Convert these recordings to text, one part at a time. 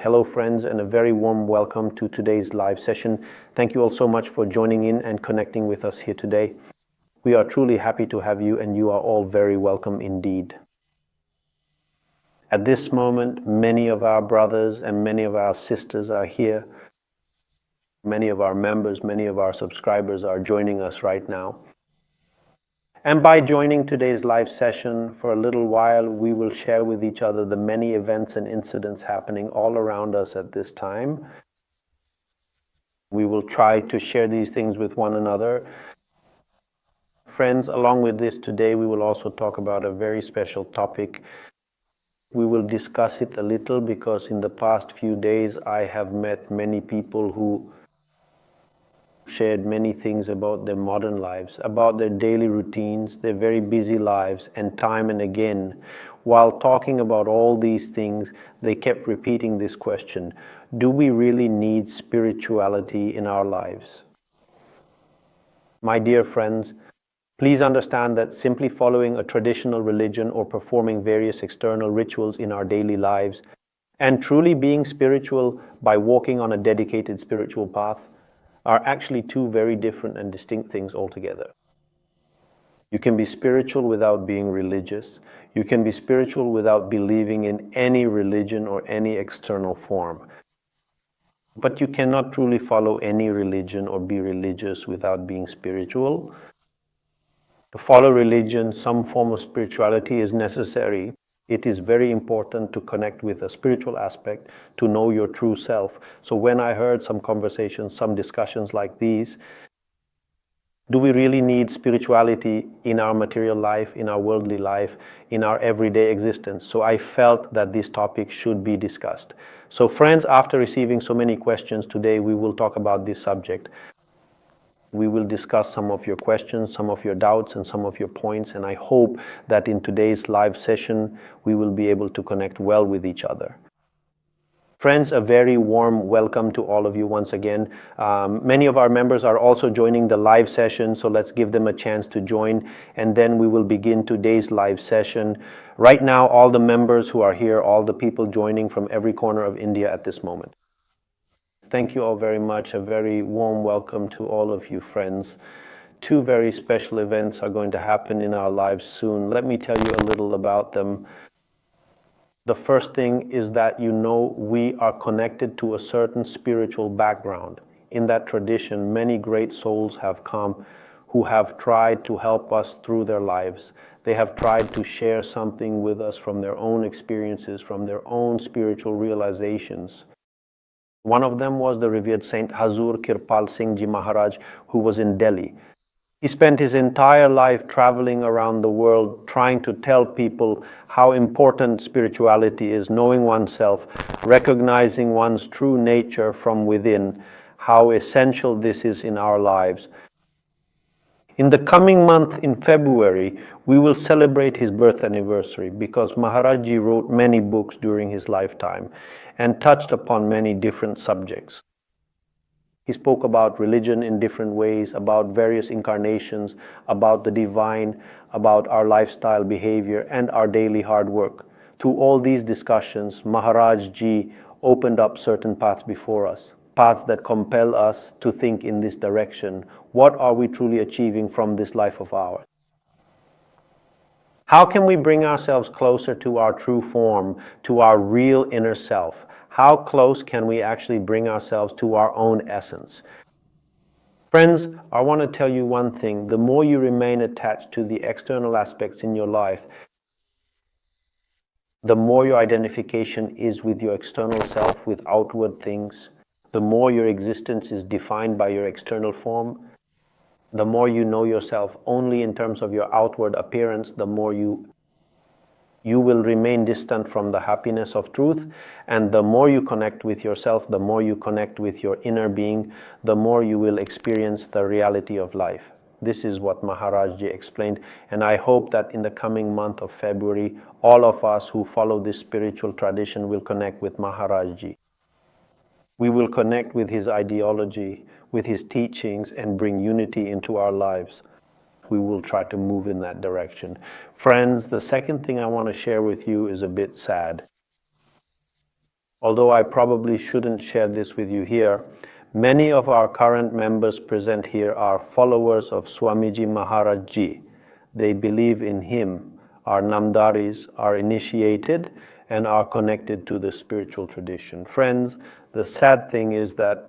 Hello friends, and a very warm welcome to today's live session. Thank you all so much for joining in and connecting with us here today. We are truly happy to have you, and you are all very welcome indeed. At this moment, many of our brothers and many of our sisters are here. Many of our members, many of our subscribers are joining us right now. And by joining today's live session for a little while, we will share with each other the many events and incidents happening all around us at this time. We will try to share these things with one another. Friends, along with this today, we will also talk about a very special topic. We will discuss it a little because in the past few days I have met many people who shared many things about their modern lives, about their daily routines, their very busy lives, and time and again, while talking about all these things, they kept repeating this question: do we really need spirituality in our lives? My dear friends, please understand that simply following a traditional religion or performing various external rituals in our daily lives and truly being spiritual by walking on a dedicated spiritual path are actually two very different and distinct things altogether. You can be spiritual without being religious. You can be spiritual without believing in any religion or any external form. But you cannot truly follow any religion or be religious without being spiritual. To follow religion, some form of spirituality is necessary. It is very important to connect with a spiritual aspect, to know your true self. So when I heard some conversations, some discussions like these, do we really need spirituality in our material life, in our worldly life, in our everyday existence? So I felt that this topic should be discussed. So friends, after receiving so many questions today, we will talk about this subject. We will discuss some of your questions, some of your doubts, and some of your points, and I hope that in today's live session, we will be able to connect well with each other. Friends, a very warm welcome to all of you once again. Many of our members are also joining the live session, so let's give them a chance to join, and then we will begin today's live session. Right now, all the members who are here, all the people joining from every corner of India at this moment. Thank you all very much. A very warm welcome to all of you, friends. Two very special events are going to happen in our lives soon. Let me tell you a little about them. The first thing is that you know we are connected to a certain spiritual background. In that tradition, many great souls have come who have tried to help us through their lives. They have tried to share something with us from their own experiences, from their own spiritual realizations. One of them was the revered Saint Hazur Kirpal Singh Ji Maharaj, who was in Delhi. He spent his entire life traveling around the world trying to tell people how important spirituality is, knowing oneself, recognizing one's true nature from within, how essential this is in our lives. In the coming month, in February, we will celebrate his birth anniversary because Maharaj Ji wrote many books during his lifetime and touched upon many different subjects. He spoke about religion in different ways, about various incarnations, about the divine, about our lifestyle behavior and our daily hard work. Through all these discussions, Maharaj Ji opened up certain paths before us, paths that compel us to think in this direction. What are we truly achieving from this life of ours? How can we bring ourselves closer to our true form, to our real inner self? How close can we actually bring ourselves to our own essence? Friends, I want to tell you one thing. The more you remain attached to the external aspects in your life, the more your identification is with your external self, with outward things, the more your existence is defined by your external form, the more you know yourself only in terms of your outward appearance, the more you will remain distant from the happiness of truth. And the more you connect with yourself, the more you connect with your inner being, the more you will experience the reality of life. This is what Maharaj Ji explained, and I hope that in the coming month of February, all of us who follow this spiritual tradition will connect with Maharaj Ji. We will connect with his ideology, with his teachings, and bring unity into our lives. We will try to move in that direction. Friends, the second thing I want to share with you is a bit sad. although I probably shouldn't share this with you here, many of our current members present here are followers of Swamiji Maharaj Ji. They believe in him, are Namdaris, are initiated, and are connected to the spiritual tradition. Friends, the sad thing is that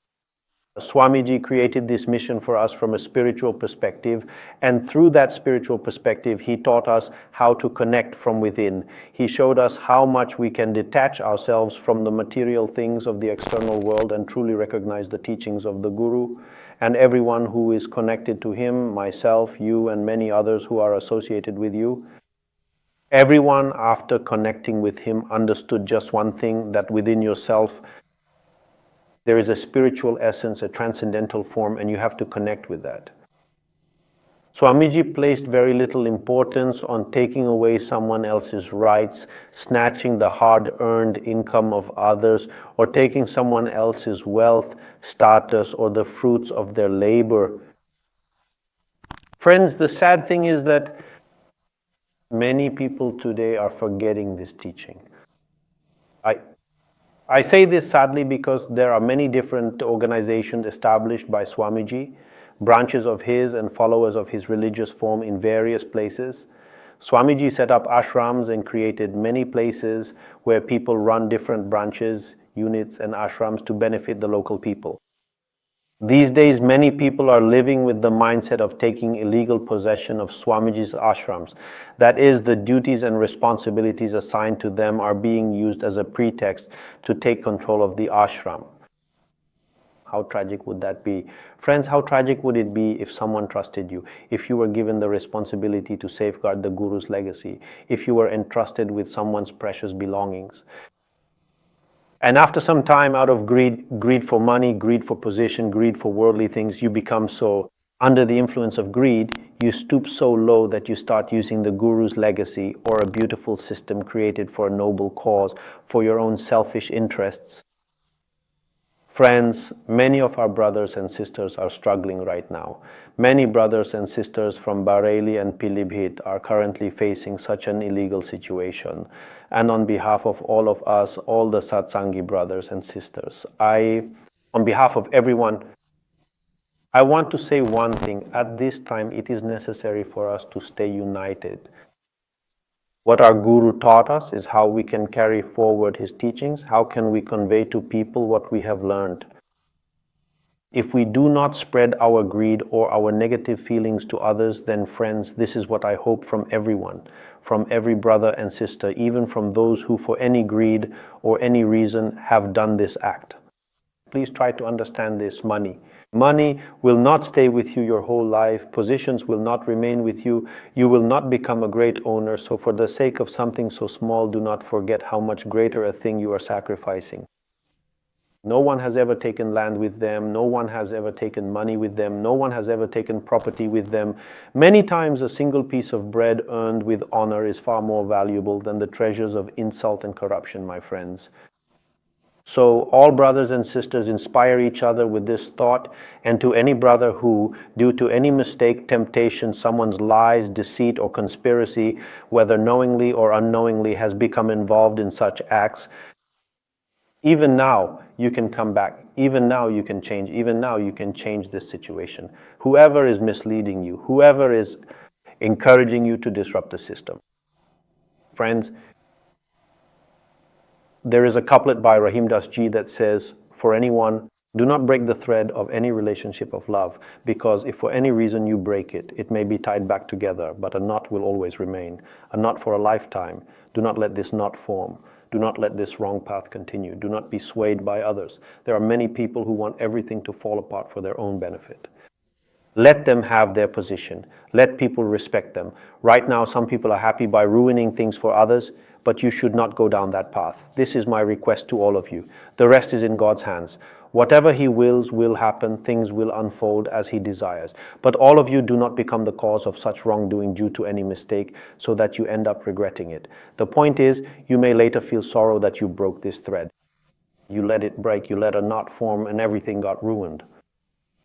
Swamiji created this mission for us from a spiritual perspective, and through that spiritual perspective, he taught us how to connect from within. He showed us how much we can detach ourselves from the material things of the external world and truly recognize the teachings of the Guru. And everyone who is connected to him, myself, you, and many others who are associated with you, everyone after connecting with him understood just one thing, that within yourself there is a spiritual essence, a transcendental form, and you have to connect with that. Swamiji placed very little importance on taking away someone else's rights, snatching the hard-earned income of others, or taking someone else's wealth, status, or the fruits of their labor. Friends, the sad thing is that many people today are forgetting this teaching. I say this sadly because there are many different organizations established by Swamiji, branches of his and followers of his religious form in various places. Swamiji set up ashrams and created many places where people run different branches, units, and ashrams to benefit the local people. These days, many people are living with the mindset of taking illegal possession of Swamiji's ashrams. That is, the duties and responsibilities assigned to them are being used as a pretext to take control of the ashram. How tragic would that be? Friends, how tragic would it be if someone trusted you, if you were given the responsibility to safeguard the Guru's legacy, if you were entrusted with someone's precious belongings? And after some time, out of greed for money, greed for position, greed for worldly things, you become so under the influence of greed, you stoop so low that you start using the Guru's legacy or a beautiful system created for a noble cause for your own selfish interests. Friends, many of our brothers and sisters are struggling right now. Many brothers and sisters from Bareilly and Pilibhit are currently facing such an illegal situation. And on behalf of all of us, all the Satsangi brothers and sisters, on behalf of everyone, I want to say one thing. At this time, it is necessary for us to stay united. What our Guru taught us is how we can carry forward his teachings, how can we convey to people what we have learned. If we do not spread our greed or our negative feelings to others, then friends, this is what I hope from everyone, from every brother and sister, even from those who for any greed or any reason have done this act. Please try to understand this. Money will not stay with you your whole life. Positions will not remain with you. You will not become a great owner. So for the sake of something so small, do not forget how much greater a thing you are sacrificing. No one has ever taken land with them. No one has ever taken money with them. No one has ever taken property with them. Many times a single piece of bread earned with honor is far more valuable than the treasures of insult and corruption, my friends. So all brothers and sisters inspire each other with this thought, and to any brother who, due to any mistake, temptation, someone's lies, deceit, or conspiracy, whether knowingly or unknowingly, has become involved in such acts, even now you can come back. Even now you can change. Even now you can change this situation. Whoever is misleading you, whoever is encouraging you to disrupt the system. Friends, there is a couplet by Rahim Das Ji that says, for anyone, do not break the thread of any relationship of love, because if for any reason you break it, it may be tied back together, but a knot will always remain, a knot for a lifetime. Do not let this knot form. Do not let this wrong path continue. Do not be swayed by others. There are many people who want everything to fall apart for their own benefit. Let them have their position. Let people respect them. Right now, some people are happy by ruining things for others, but you should not go down that path. This is my request to all of you. The rest is in God's hands. Whatever He wills will happen. Things will unfold as He desires. But all of you do not become the cause of such wrongdoing due to any mistake, so that you end up regretting it. The point is, you may later feel sorrow that you broke this thread. You let it break, you let a knot form, and everything got ruined.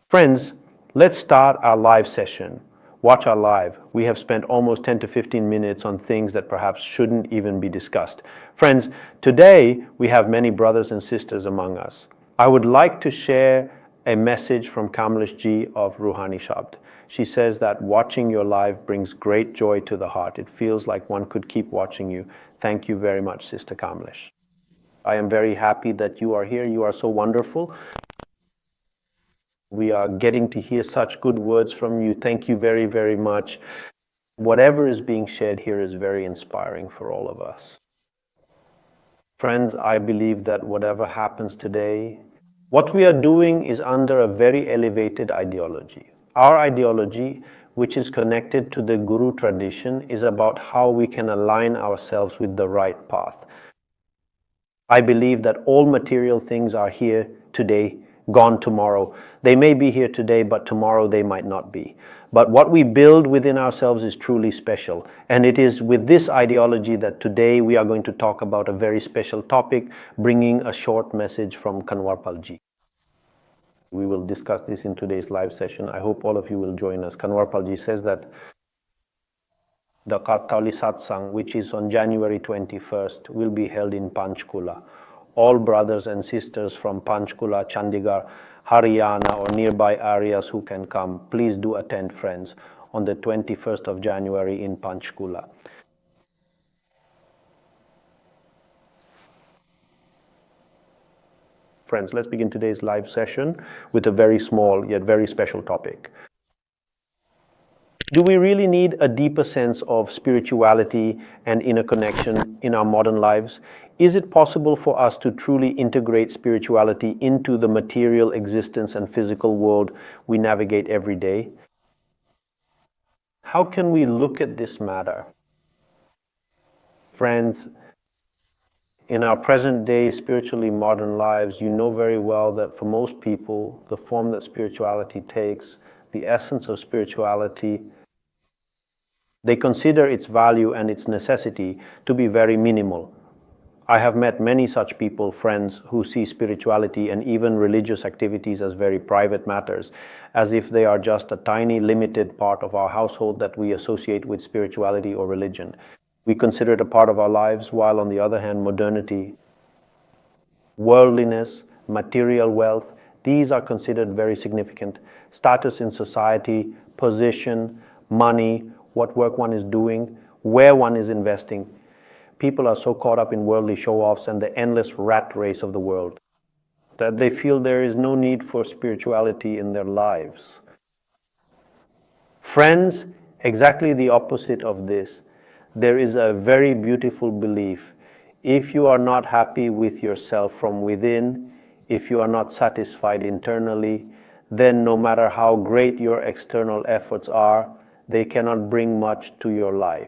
Friends, let's start our live session. watch our live. We have spent almost 10 to 15 minutes on things that perhaps shouldn't even be discussed. Friends, today we have many brothers and sisters among us. I would like to share a message from Kamlesh Ji of Ruhani Shabd. She says that watching your live brings great joy to the heart. It feels like one could keep watching you. Thank you very much, Sister Kamlesh. I am very happy that you are here. You are so wonderful. We are getting to hear such good words from you. Thank you very, very much. Whatever is being shared here is very inspiring for all of us. Friends, I believe that whatever happens today, what we are doing is under a very elevated ideology. Our ideology, which is connected to the Guru tradition, is about how we can align ourselves with the right path. I believe that all material things are here today, gone tomorrow. They may be here today, but tomorrow they might not be. But what we build within ourselves is truly special. And it is with this ideology that today we are going to talk about a very special topic, bringing a short message from Kanwarpal Ji. We will discuss this in today's live session. I hope all of you will join us. Kanwarpal Ji says that the Kartali Satsang, which is on January 21st, will be held in Panchkula. All brothers and sisters from Panchkula, Chandigarh, Haryana or nearby areas who can come, please do attend, friends, on the 21st of January in Panchkula. Friends, let's begin today's live session with a very small yet very special topic. Do we really need a deeper sense of spirituality and inner connection in our modern lives? Is it possible for us to truly integrate spirituality into the material existence and physical world we navigate every day? How can we look at this matter? Friends, in our present day spiritually modern lives, you know very well that for most people, the form that spirituality takes, the essence of spirituality, they consider its value and its necessity to be very minimal. I have met many such people, friends, who see spirituality and even religious activities as very private matters, as if they are just a tiny limited part of our household that we associate with spirituality or religion. We consider it a part of our lives, while on the other hand, modernity, worldliness, material wealth, these are considered very significant. Status in society, position, money, what work one is doing, where one is investing. People are so caught up in worldly show-offs and the endless rat race of the world that they feel there is no need for spirituality in their lives. Friends, exactly the opposite of this. There is a very beautiful belief. If you are not happy with yourself from within, if you are not satisfied internally, then no matter how great your external efforts are, they cannot bring much to your life.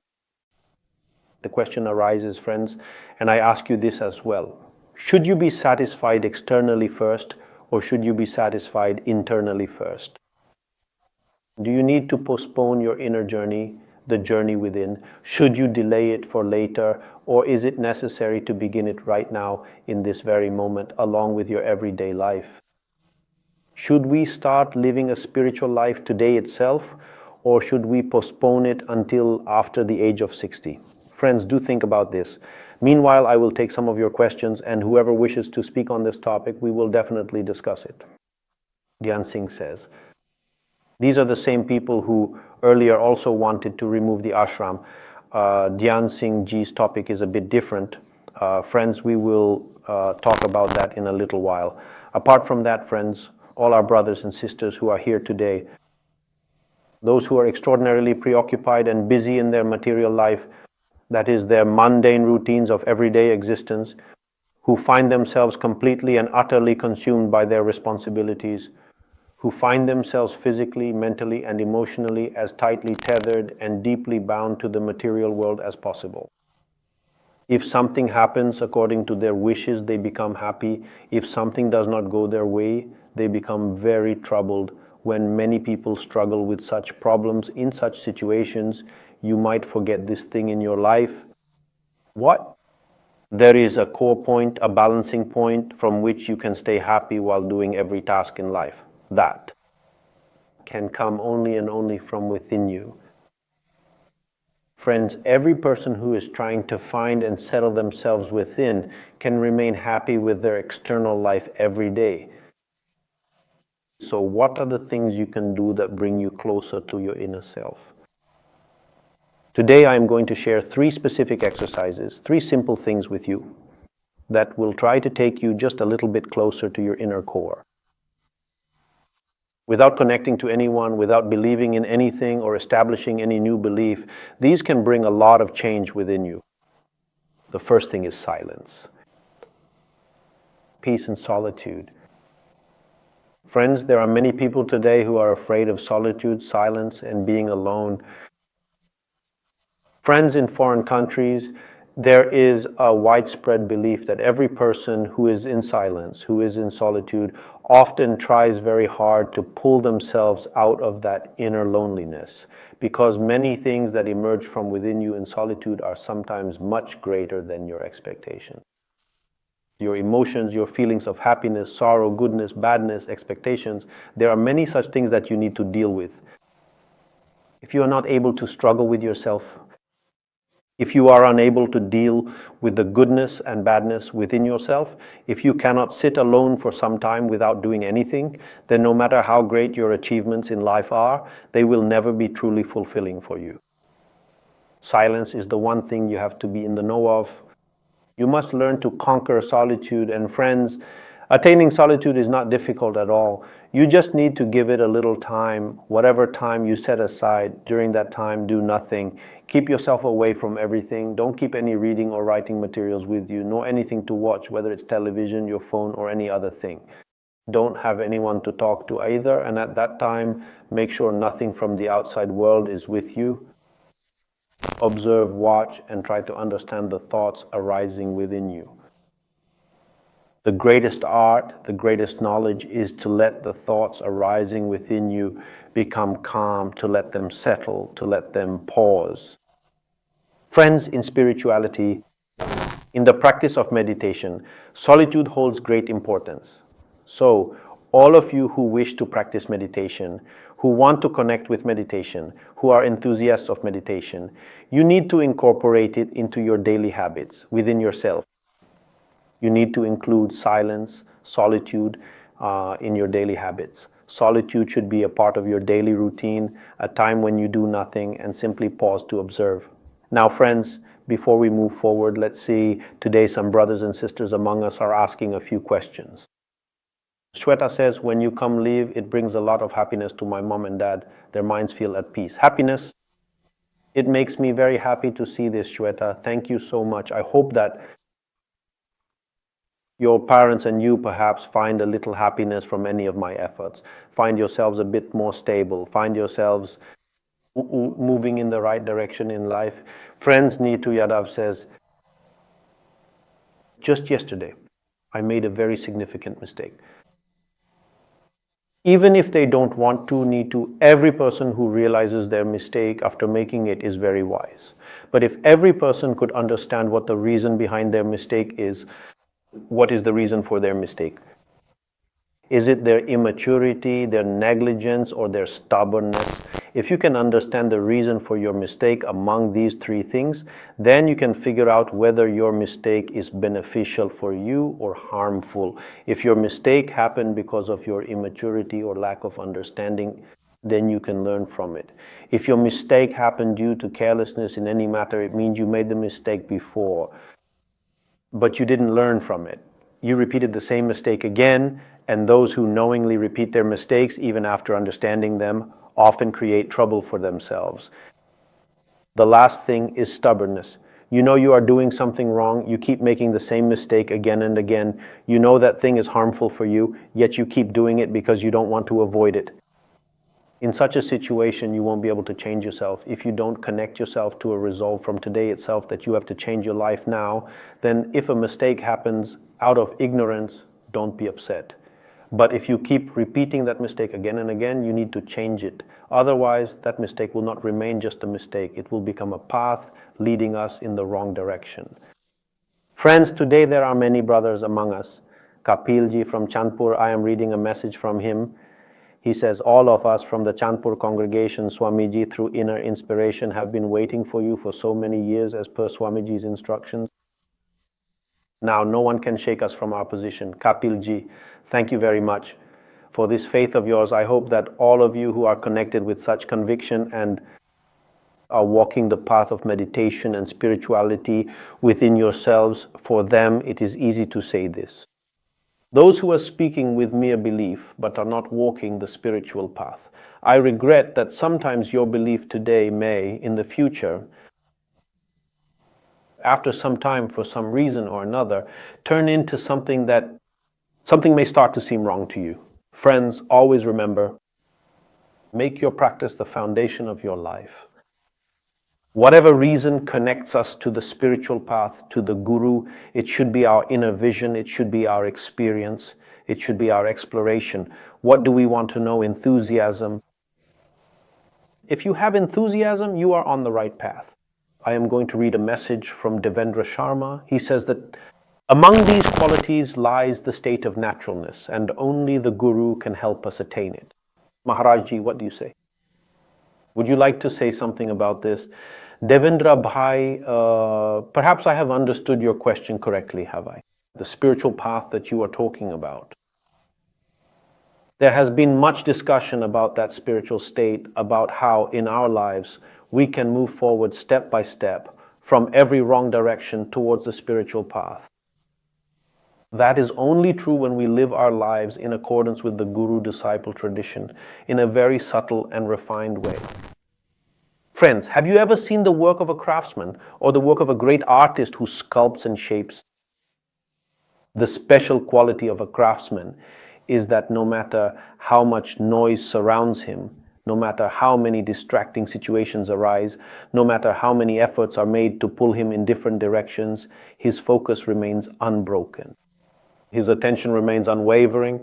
The question arises, friends, and I ask you this as well. Should you be satisfied externally first, or should you be satisfied internally first? Do you need to postpone your inner journey, the journey within? Should you delay it for later, or is it necessary to begin it right now in this very moment along with your everyday life? Should we start living a spiritual life today itself, or should we postpone it until after the age of 60? Friends, do think about this. Meanwhile, I will take some of your questions, and whoever wishes to speak on this topic, we will definitely discuss it. Dhyan Singh says, these are the same people who earlier also wanted to remove the ashram. Dhyan Singh Ji's topic is a bit different. Friends, we will talk about that in a little while. Apart from that, friends, all our brothers and sisters who are here today, those who are extraordinarily preoccupied and busy in their material life, that is their mundane routines of everyday existence, who find themselves completely and utterly consumed by their responsibilities, who find themselves physically, mentally, and emotionally as tightly tethered and deeply bound to the material world as possible. If something happens according to their wishes, they become happy. If something does not go their way, they become very troubled. When many people struggle with such problems in such situations, you might forget this thing in your life. What? There is a core point, a balancing point from which you can stay happy while doing every task in life. That. can come only and only from within you. Friends, every person who is trying to find and settle themselves within can remain happy with their external life every day. So what are the things you can do that bring you closer to your inner self? Today I'm going to share 3 specific exercises, 3 simple things with you that will try to take you just a little bit closer to your inner core. Without connecting to anyone, without believing in anything or establishing any new belief, these can bring a lot of change within you. The first thing is silence. Peace and solitude. Friends, there are many people today who are afraid of solitude, silence, and being alone. Friends, in foreign countries, there is a widespread belief that every person who is in silence, who is in solitude, often tries very hard to pull themselves out of that inner loneliness, because many things that emerge from within you in solitude are sometimes much greater than your expectations. Your emotions, your feelings of happiness, sorrow, goodness, badness, expectations, there are many such things that you need to deal with. If you are not able to struggle with yourself, if you are unable to deal with the goodness and badness within yourself, if you cannot sit alone for some time without doing anything, then no matter how great your achievements in life are, they will never be truly fulfilling for you. Silence is the one thing you have to be in the know of. You must learn to conquer solitude, and friends, attaining solitude is not difficult at all. You just need to give it a little time. Whatever time you set aside, during that time, do nothing. Keep yourself away from everything. Don't keep any reading or writing materials with you, nor anything to watch, whether it's television, your phone, or any other thing. Don't have anyone to talk to either, and at that time, make sure nothing from the outside world is with you. Observe, watch, and try to understand the thoughts arising within you. The greatest art, the greatest knowledge is to let the thoughts arising within you become calm, to let them settle, to let them pause. Friends, in spirituality, in the practice of meditation, solitude holds great importance. So, all of you who wish to practice meditation, who want to connect with meditation, who are enthusiasts of meditation, you need to incorporate it into your daily habits within yourself. You need to include silence, solitude in your daily habits. Solitude should be a part of your daily routine, a time when you do nothing and simply pause to observe. Now, friends, before we move forward, let's see, today some brothers and sisters among us are asking a few questions. Shweta says, when you come leave, it brings a lot of happiness to my mom and dad. Their minds feel at peace. Happiness, it makes me very happy to see this, Shweta. Thank you so much. I hope that your parents and you perhaps find a little happiness from any of my efforts. Find yourselves a bit more stable. Find yourselves moving in the right direction in life. Friends, Neetu Yadav says, just yesterday, I made a very significant mistake. Even if they don't want to, Neetu, every person who realizes their mistake after making it is very wise. But if every person could understand what the reason behind their mistake is, what is the reason for their mistake? Is it their immaturity, their negligence, or their stubbornness? If you can understand the reason for your mistake among these 3 things, then you can figure out whether your mistake is beneficial for you or harmful. If your mistake happened because of your immaturity or lack of understanding, then you can learn from it. If your mistake happened due to carelessness in any matter, it means you made the mistake before, but you didn't learn from it. You repeated the same mistake again, and those who knowingly repeat their mistakes, even after understanding them, often create trouble for themselves. The last thing is stubbornness. You know you are doing something wrong, you keep making the same mistake again and again. You know that thing is harmful for you, yet you keep doing it because you don't want to avoid it. In such a situation, you won't be able to change yourself. If you don't connect yourself to a resolve from today itself that you have to change your life now, then if a mistake happens out of ignorance, don't be upset. But if you keep repeating that mistake again and again, you need to change it. Otherwise, that mistake will not remain just a mistake. It will become a path leading us in the wrong direction. Friends, today there are many brothers among us. Kapilji from Chandpur, I am reading a message from him. He says, all of us from the Chandpur congregation, Swamiji, through inner inspiration, have been waiting for you for so many years as per Swamiji's instructions. Now no one can shake us from our position. Kapilji, thank you very much for this faith of yours. I hope that all of you who are connected with such conviction and are walking the path of meditation and spirituality within yourselves, for them it is easy to say this. Those who are speaking with mere belief but are not walking the spiritual path, I regret that sometimes your belief today may, in the future, after some time, for some reason or another, turn into something may start to seem wrong to you. Friends, always remember, make your practice the foundation of your life. Whatever reason connects us to the spiritual path, to the Guru, it should be our inner vision, it should be our experience, it should be our exploration. What do we want to know? Enthusiasm. If you have enthusiasm, you are on the right path. I am going to read a message from Devendra Sharma. He says that among these qualities lies the state of naturalness, and only the Guru can help us attain it. Maharajji, what do you say? Would you like to say something about this? Devendra Bhai, perhaps I have understood your question correctly, have I? The spiritual path that you are talking about. There has been much discussion about that spiritual state, about how in our lives we can move forward step by step from every wrong direction towards the spiritual path. That is only true when we live our lives in accordance with the Guru-disciple tradition in a very subtle and refined way. Friends, have you ever seen the work of a craftsman or the work of a great artist who sculpts and shapes? The special quality of a craftsman is that no matter how much noise surrounds him, no matter how many distracting situations arise, no matter how many efforts are made to pull him in different directions, his focus remains unbroken. His attention remains unwavering.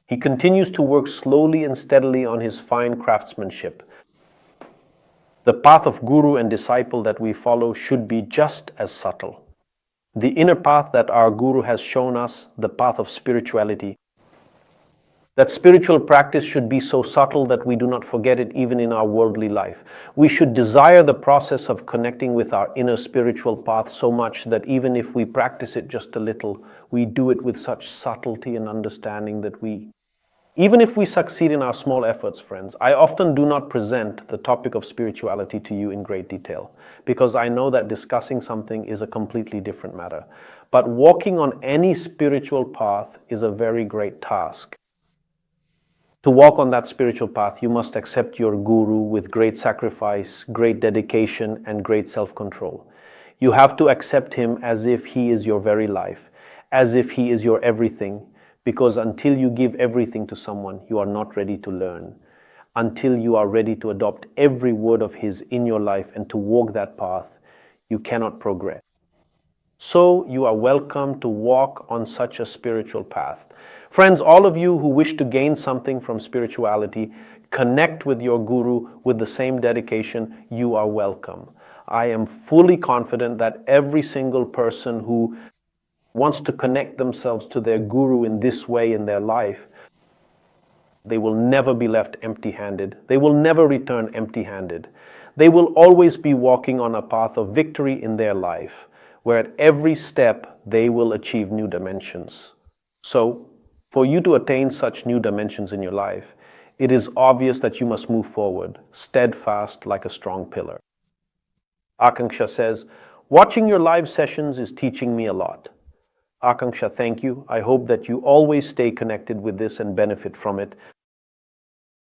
He continues to work slowly and steadily on his fine craftsmanship. The path of Guru and disciple that we follow should be just as subtle. The inner path that our Guru has shown us, the path of spirituality, that spiritual practice should be so subtle that we do not forget it even in our worldly life. We should desire the process of connecting with our inner spiritual path so much that even if we practice it just a little, we do it with such subtlety and understanding that even if we succeed in our small efforts, friends, I often do not present the topic of spirituality to you in great detail, because I know that discussing something is a completely different matter. But walking on any spiritual path is a very great task. To walk on that spiritual path, you must accept your Guru with great sacrifice, great dedication, and great self-control. You have to accept him as if he is your very life, as if he is your everything, because until you give everything to someone, you are not ready to learn. Until you are ready to adopt every word of his in your life and to walk that path, you cannot progress. So you are welcome to walk on such a spiritual path. Friends, all of you who wish to gain something from spirituality, connect with your Guru with the same dedication, you are welcome. I am fully confident that every single person who wants to connect themselves to their Guru in this way in their life, they will never be left empty-handed. They will never return empty-handed. They will always be walking on a path of victory in their life, where at every step they will achieve new dimensions. So, for you to attain such new dimensions in your life, it is obvious that you must move forward, steadfast like a strong pillar. Akanksha says, watching your live sessions is teaching me a lot. Akanksha, thank you. I hope that you always stay connected with this and benefit from it.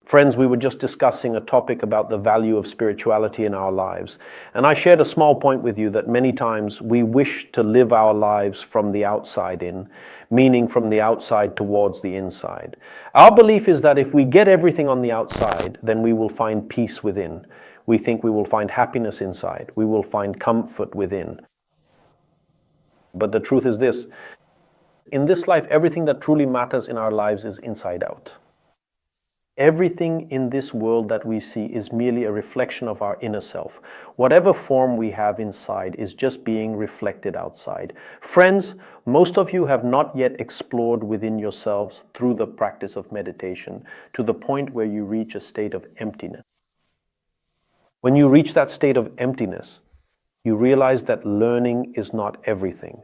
Friends, we were just discussing a topic about the value of spirituality in our lives. And I shared a small point with you that many times we wish to live our lives from the outside in, meaning from the outside towards the inside. Our belief is that if we get everything on the outside, then we will find peace within. We think we will find happiness inside. We will find comfort within. But the truth is this, in this life, everything that truly matters in our lives is inside out. Everything in this world that we see is merely a reflection of our inner self. Whatever form we have inside is just being reflected outside. Friends, most of you have not yet explored within yourselves through the practice of meditation to the point where you reach a state of emptiness. When you reach that state of emptiness, you realize that learning is not everything.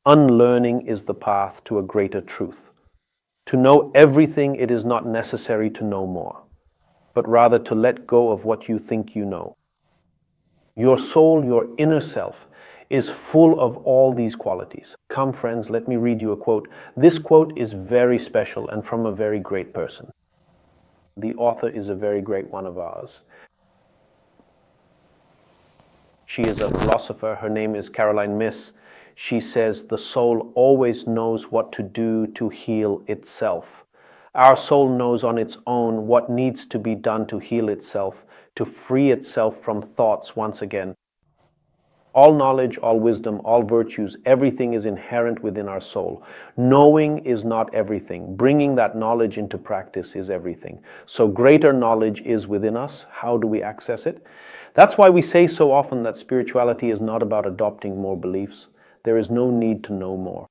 Unlearning is the path to a greater truth. To know everything, it is not necessary to know more, but rather to let go of what you think you know. Your soul, your inner self, is full of all these qualities. Come, friends, let me read you a quote. This quote is very special and from a very great person. The author is a very great one of ours. She is a philosopher. Her name is Caroline Myss. She says, the soul always knows what to do to heal itself. Our soul knows on its own what needs to be done to heal itself, to free itself from thoughts once again. All knowledge, all wisdom, all virtues, everything is inherent within our soul. Knowing is not everything. Bringing that knowledge into practice is everything. So greater knowledge is within us. How do we access it? That's why we say so often that spirituality is not about adopting more beliefs. There is no need to know more.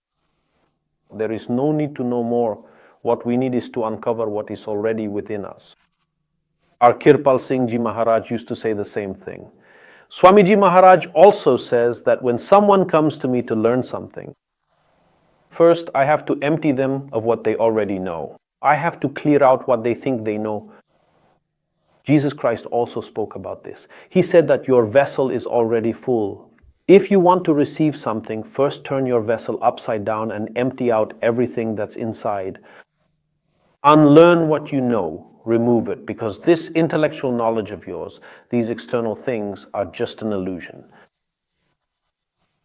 There is no need to know more. What we need is to uncover what is already within us. Our Kirpal Singh Ji Maharaj used to say the same thing. Swamiji Maharaj also says that when someone comes to me to learn something, first I have to empty them of what they already know. I have to clear out what they think they know. Jesus Christ also spoke about this. He said that your vessel is already full. If you want to receive something, first turn your vessel upside down and empty out everything that's inside. Unlearn what you know. Remove it, because this intellectual knowledge of yours, these external things, are just an illusion.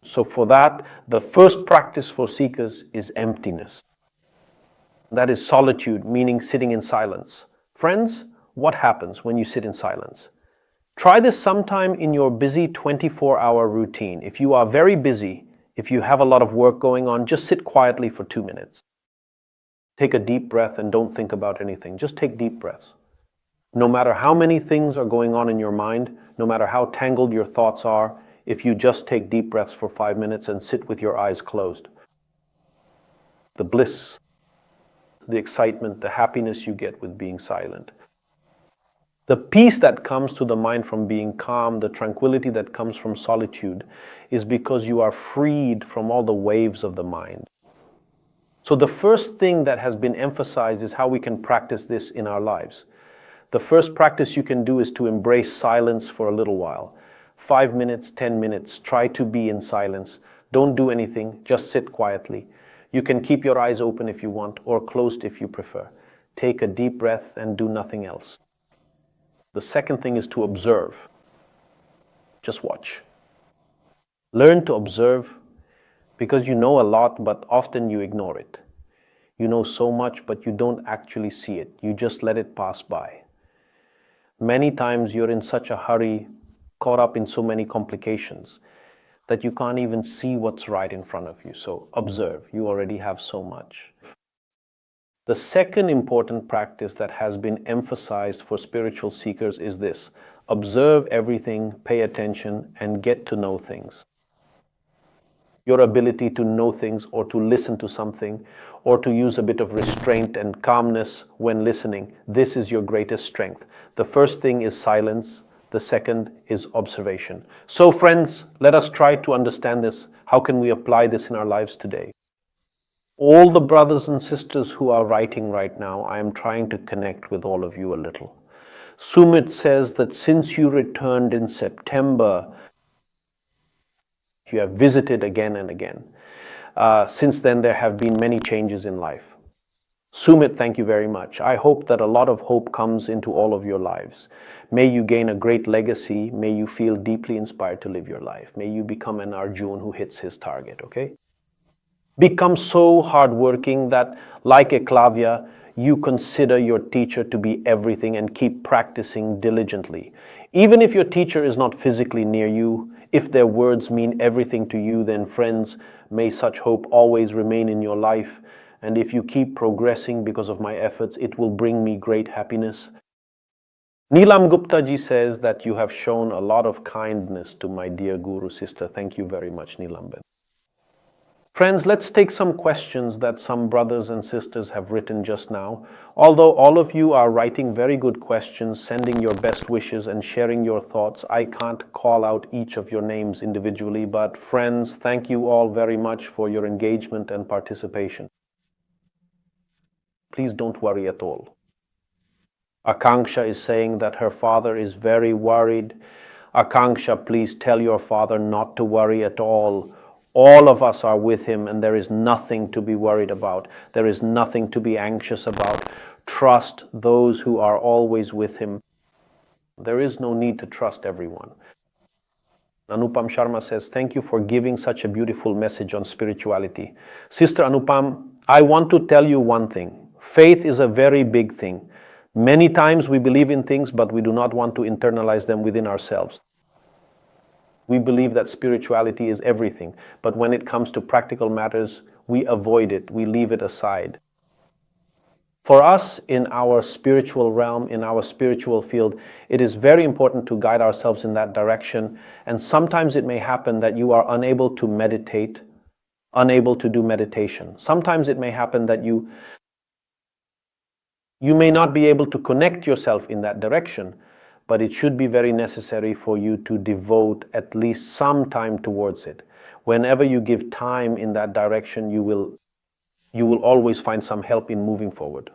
So for that, the first practice for seekers is emptiness. That is solitude, meaning sitting in silence. Friends, what happens when you sit in silence? Try this sometime in your busy 24-hour routine. If you are very busy, if you have a lot of work going on, just sit quietly for 2 minutes. Take a deep breath and don't think about anything. Just take deep breaths. No matter how many things are going on in your mind, no matter how tangled your thoughts are, if you just take deep breaths for 5 minutes and sit with your eyes closed, the bliss, the excitement, the happiness you get with being silent, the peace that comes to the mind from being calm, the tranquility that comes from solitude, is because you are freed from all the waves of the mind. So the first thing that has been emphasized is how we can practice this in our lives. The first practice you can do is to embrace silence for a little while. 5 minutes, 10 minutes, try to be in silence. Don't do anything, just sit quietly. You can keep your eyes open if you want, or closed if you prefer. Take a deep breath and do nothing else. The second thing is to observe. Just watch. Learn to observe, because you know a lot, but often you ignore it. You know so much, but you don't actually see it. You just let it pass by. Many times you're in such a hurry, caught up in so many complications, that you can't even see what's right in front of you. So observe. You already have so much. The second important practice that has been emphasized for spiritual seekers is this: observe everything, pay attention, and get to know things. Your ability to know things, or to listen to something, or to use a bit of restraint and calmness when listening, this is your greatest strength. The first thing is silence. The second is observation. So friends, let us try to understand this. How can we apply this in our lives today? All the brothers and sisters who are writing right now, I am trying to connect with all of you a little. Sumit says that since you returned in September, you have visited again and again. Since then, there have been many changes in life. Sumit, thank you very much. I hope that a lot of hope comes into all of your lives. May you gain a great legacy. May you feel deeply inspired to live your life. May you become an Arjun who hits his target, okay? Become so hardworking that, like Eklavya, you consider your teacher to be everything and keep practicing diligently. Even if your teacher is not physically near you, if their words mean everything to you, then friends, may such hope always remain in your life, And if you keep progressing because of my efforts, it will bring me great happiness. Neelam Gupta ji says that you have shown a lot of kindness to my dear Guru sister. Thank you very much, Neelam. Friends, let's take some questions that some brothers and sisters have written just now. Although all of you are writing very good questions, sending your best wishes and sharing your thoughts, I can't call out each of your names individually, but friends, thank you all very much for your engagement and participation. Please don't worry at all. Akanksha is saying that her father is very worried. Akanksha, please tell your father not to worry at all. All of us are with him, and there is nothing to be worried about. There is nothing to be anxious about. Trust those who are always with him. There is no need to trust everyone. Anupam Sharma says, thank you for giving such a beautiful message on spirituality. Sister Anupam, I want to tell you one thing. Faith is a very big thing. Many times we believe in things, but we do not want to internalize them within ourselves. We believe that spirituality is everything, but when it comes to practical matters, we avoid it, we leave it aside. For us, in our spiritual realm, in our spiritual field, it is very important to guide ourselves in that direction, and sometimes it may happen that you are unable to meditate, unable to do meditation. Sometimes it may happen that you may not be able to connect yourself in that direction, but it should be very necessary for you to devote at least some time towards it. Whenever you give time in that direction, you will always find some help in moving forward.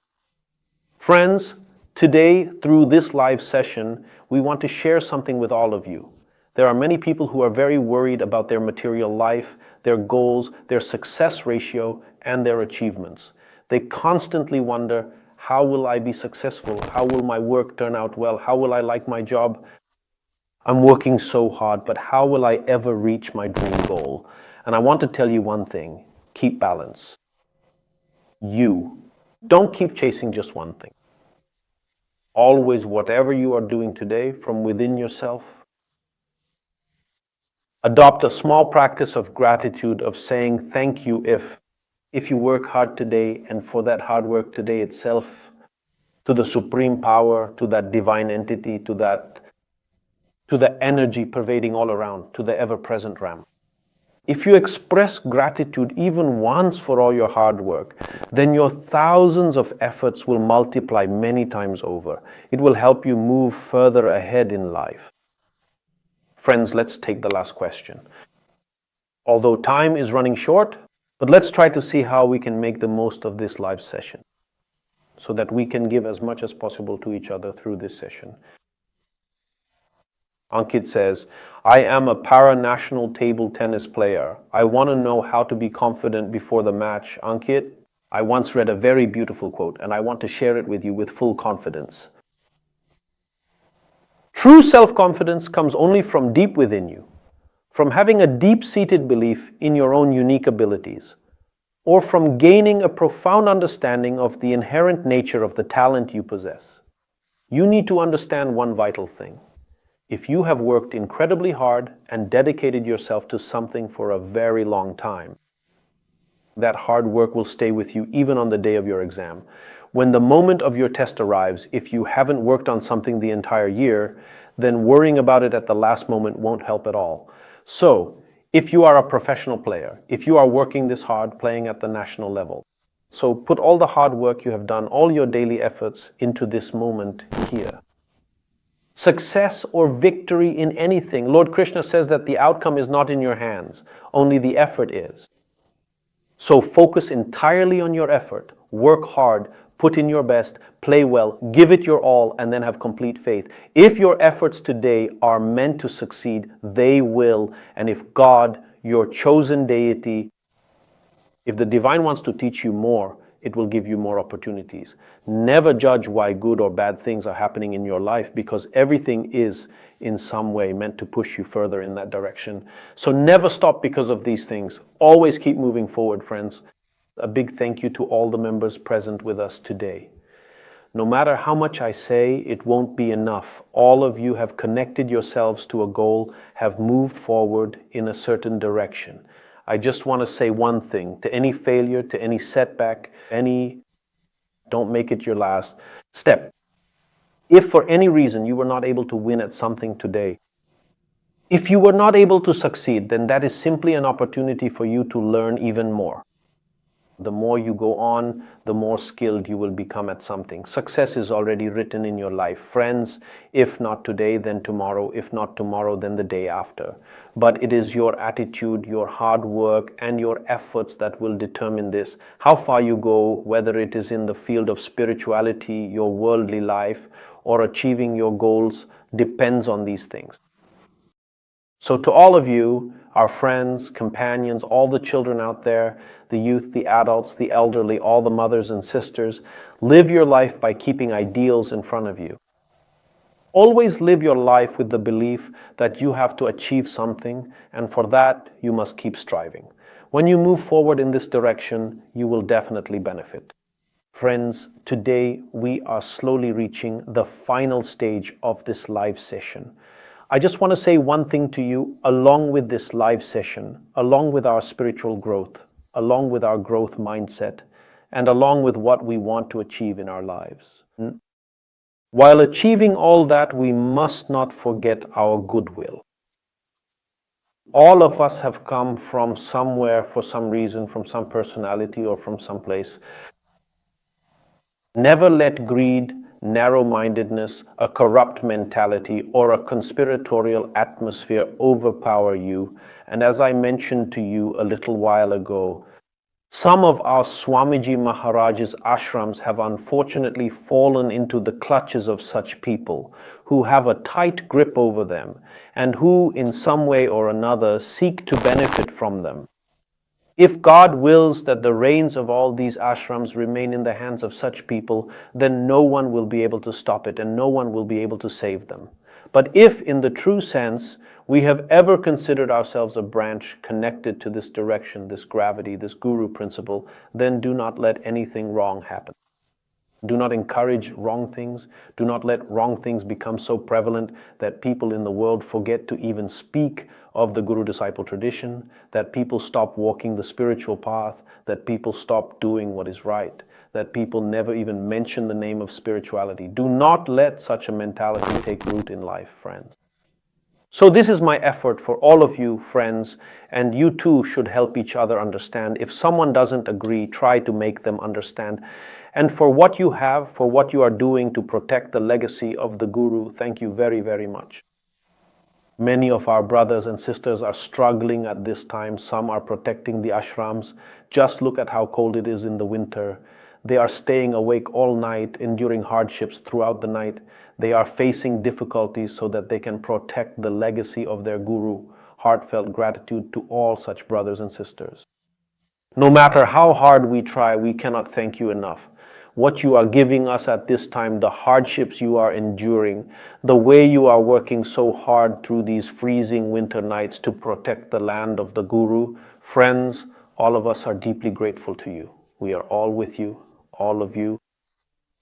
Friends, today through this live session, we want to share something with all of you. There are many people who are very worried about their material life, their goals, their success ratio, and their achievements. They constantly wonder, how will I be successful? How will my work turn out well? How will I like my job? I'm working so hard, but how will I ever reach my dream goal? And I want to tell you one thing, keep balance. Don't keep chasing just one thing. Always, whatever you are doing today from within yourself, adopt a small practice of gratitude, of saying thank you if you work hard today, and for that hard work today itself, to the supreme power, to that divine entity, to the energy pervading all around, to the ever-present Ram. If you express gratitude even once for all your hard work, then your thousands of efforts will multiply many times over. It will help you move further ahead in life. Friends, let's take the last question. Although time is running short, but let's try to see how we can make the most of this live session so that we can give as much as possible to each other through this session. Ankit says, I am a para-national table tennis player. I want to know how to be confident before the match. Ankit, I once read a very beautiful quote, and I want to share it with you with full confidence. True self-confidence comes only from deep within you, from having a deep-seated belief in your own unique abilities, or from gaining a profound understanding of the inherent nature of the talent you possess. You need to understand one vital thing. If you have worked incredibly hard and dedicated yourself to something for a very long time, that hard work will stay with you even on the day of your exam. When the moment of your test arrives, if you haven't worked on something the entire year, then worrying about it at the last moment won't help at all. So, if you are a professional player, if you are working this hard, playing at the national level, so put all the hard work you have done, all your daily efforts into this moment here. Success or victory in anything, Lord Krishna says that the outcome is not in your hands, only the effort is. So focus entirely on your effort, work hard, put in your best, play well, give it your all, and then have complete faith. If your efforts today are meant to succeed, they will. And if God, your chosen deity, if the divine wants to teach you more, it will give you more opportunities. Never judge why good or bad things are happening in your life, because everything is in some way meant to push you further in that direction. So never stop because of these things. Always keep moving forward, friends. A big thank you to all the members present with us today. No matter how much I say, it won't be enough. All of you have connected yourselves to a goal, have moved forward in a certain direction. I just want to say one thing: to any failure, to any setback, don't make it your last step. If for any reason you were not able to win at something today, if you were not able to succeed, then that is simply an opportunity for you to learn even more. The more you go on, the more skilled you will become at something. Success is already written in your life. Friends, if not today, then tomorrow. If not tomorrow, then the day after. But it is your attitude, your hard work, and your efforts that will determine this. How far you go, whether it is in the field of spirituality, your worldly life, or achieving your goals, depends on these things. So to all of you, our friends, companions, all the children out there, the youth, the adults, the elderly, all the mothers and sisters, live your life by keeping ideals in front of you. Always live your life with the belief that you have to achieve something, and for that, you must keep striving. When you move forward in this direction, you will definitely benefit. Friends, today we are slowly reaching the final stage of this live session. I just want to say one thing to you along with this live session, along with our spiritual growth, along with our growth mindset, and along with what we want to achieve in our lives. While achieving all that, we must not forget our goodwill. All of us have come from somewhere for some reason, from some personality or from some place. Never let greed, narrow-mindedness, a corrupt mentality, or a conspiratorial atmosphere overpower you. And as I mentioned to you a little while ago, some of our Swamiji Maharaj's ashrams have unfortunately fallen into the clutches of such people who have a tight grip over them and who, in some way or another, seek to benefit from them. If God wills that the reins of all these ashrams remain in the hands of such people, then no one will be able to stop it and no one will be able to save them. But if, in the true sense, we have ever considered ourselves a branch connected to this direction, this gravity, this guru principle, then do not let anything wrong happen. Do not encourage wrong things. Do not let wrong things become so prevalent that people in the world forget to even speak of the Guru-disciple tradition, that people stop walking the spiritual path, that people stop doing what is right, that people never even mention the name of spirituality. Do not let such a mentality take root in life, friends. So this is my effort for all of you, friends, and you too should help each other understand. If someone doesn't agree, try to make them understand. And for what you have, for what you are doing to protect the legacy of the Guru, thank you very, very much. Many of our brothers and sisters are struggling at this time. Some are protecting the ashrams. Just look at how cold it is in the winter. They are staying awake all night, enduring hardships throughout the night. They are facing difficulties so that they can protect the legacy of their Guru. Heartfelt gratitude to all such brothers and sisters. No matter how hard we try, we cannot thank you enough. What you are giving us at this time, the hardships you are enduring, the way you are working so hard through these freezing winter nights to protect the land of the Guru. Friends, all of us are deeply grateful to you. We are all with you, all of you.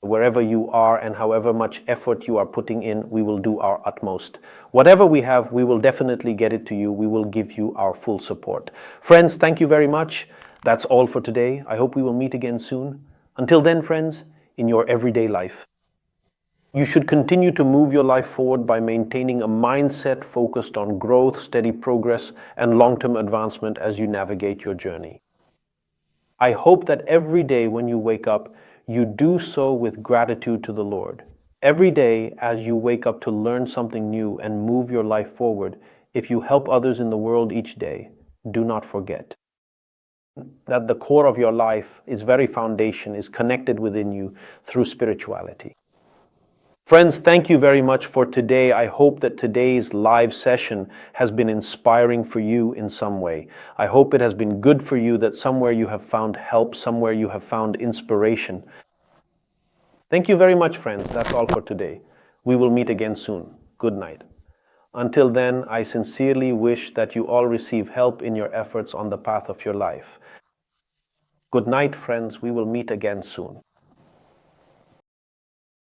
Wherever you are and however much effort you are putting in, we will do our utmost. Whatever we have, we will definitely get it to you. We will give you our full support. Friends, thank you very much. That's all for today. I hope we will meet again soon. Until then, friends, in your everyday life, you should continue to move your life forward by maintaining a mindset focused on growth, steady progress, and long-term advancement as you navigate your journey. I hope that every day when you wake up, you do so with gratitude to the Lord. Every day as you wake up to learn something new and move your life forward, if you help others in the world each day, do not forget that the core of your life, its very foundation, is connected within you through spirituality. Friends, thank you very much for today. I hope that today's live session has been inspiring for you in some way. I hope it has been good for you, that somewhere you have found help, somewhere you have found inspiration. Thank you very much, friends. That's all for today. We will meet again soon. Good night. Until then, I sincerely wish that you all receive help in your efforts on the path of your life. Good night, friends. We will meet again soon.